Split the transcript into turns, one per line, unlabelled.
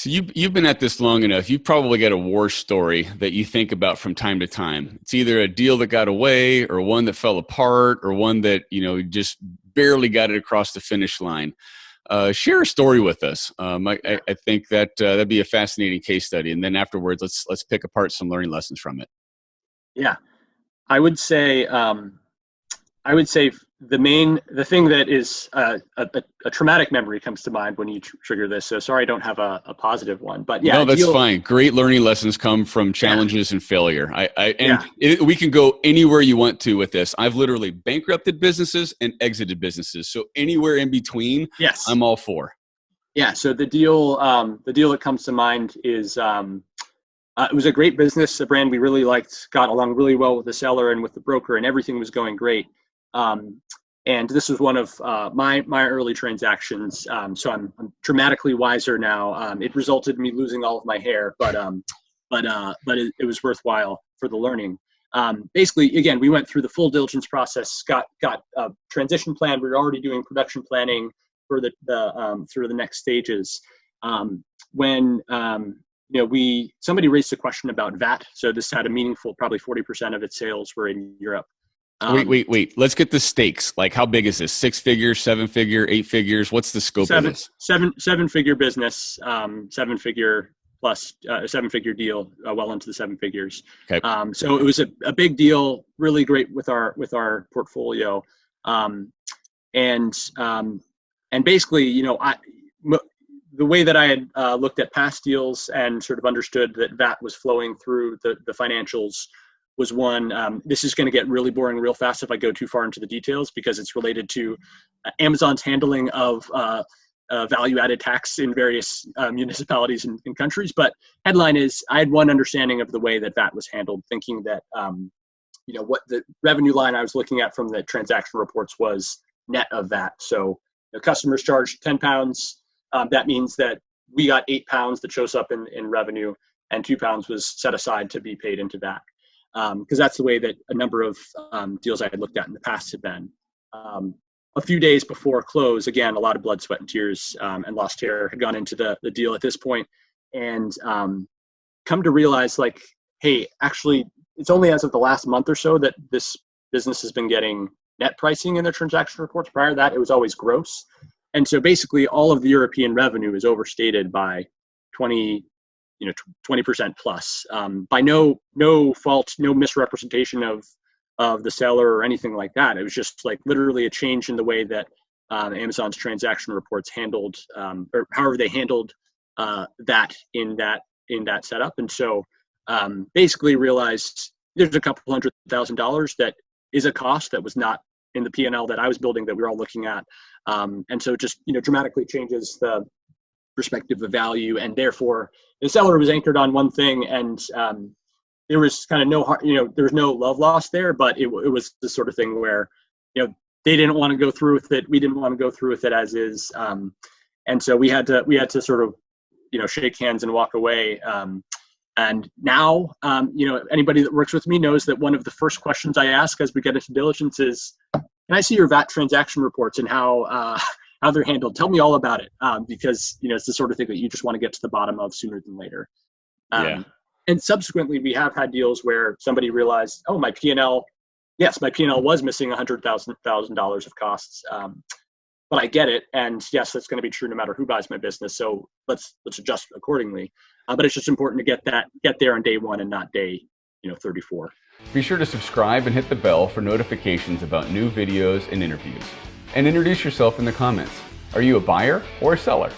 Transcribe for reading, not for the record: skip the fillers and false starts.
So you've been at this long enough. You've probably got a war story that you think about from time to time. It's either a deal that got away, or one that fell apart, or one that just barely got it across the finish line. Share a story with us. I think that that'd be a fascinating case study, and then afterwards, let's pick apart some learning lessons from it.
Yeah, I would say the thing that is a traumatic memory comes to mind when you trigger this. So sorry, I don't have a positive one, but yeah,
no, that's fine. Great learning lessons come from challenges and failure. We can go anywhere you want to with this. I've literally bankrupted businesses and exited businesses, so anywhere in between,
yes,
I'm all for.
Yeah. So the deal that comes to mind is it was a great business, a brand we really liked, got along really well with the seller and with the broker, and everything was going great. And this was one of my early transactions. So I'm dramatically wiser now. It resulted in me losing all of my hair, but it was worthwhile for the learning. Basically, again, we went through the full diligence process, got a transition plan. We were already doing production planning for the sort of the next stages. When somebody raised a question about VAT. So this had a meaningful, probably 40% of its sales were in Europe.
Wait. Let's get the stakes. Like, how big is this? 6 figures, 7 figure, 8 figures? What's the scope of this?
Seven figure business, 7 figure plus a 7 figure deal, well into the 7 figures.
Okay.
So it was a big deal, really great with our portfolio. And basically, the way that I had looked at past deals and sort of understood that VAT was flowing through the financials was one, this is going to get really boring real fast if I go too far into the details, because it's related to Amazon's handling of value-added tax in various municipalities and countries. But headline is, I had one understanding of the way that VAT was handled, thinking that what the revenue line I was looking at from the transaction reports was net of VAT. So the customers charged £10. That means that we got £8 that shows up in revenue, and £2 was set aside to be paid into VAT. Because that's the way that a number of deals I had looked at in the past had been. A few days before close, again, a lot of blood, sweat, and tears and lost hair had gone into the deal at this point, and come to realize, like, hey, actually, it's only as of the last month or so that this business has been getting net pricing in their transaction reports. Prior to that, it was always gross. And so basically all of the European revenue is overstated by 20% plus, by no fault, no misrepresentation of the seller or anything like that. It was just like literally a change in the way that Amazon's transaction reports handled, or however they handled that in that setup. And so basically realized there's a couple $100,000 that is a cost that was not in the P&L that I was building, that we were all looking at. And so just, dramatically changes the perspective of value. And therefore the seller was anchored on one thing, and there was kind of there was no love lost there, but it was the sort of thing where, they didn't want to go through with it. We didn't want to go through with it as is. And so we had to sort of, shake hands and walk away. And now, anybody that works with me knows that one of the first questions I ask as we get into diligence is, can I see your VAT transaction reports and how they're handled? Tell me all about it, because it's the sort of thing that you just want to get to the bottom of sooner than later. And subsequently, we have had deals where somebody realized, oh, my P&L was missing $100,000 of costs, but I get it, and yes, that's going to be true no matter who buys my business. So let's adjust accordingly. But it's just important to get there on day one and not day 34.
Be sure to subscribe and hit the bell for notifications about new videos and interviews. And introduce yourself in the comments. Are you a buyer or a seller?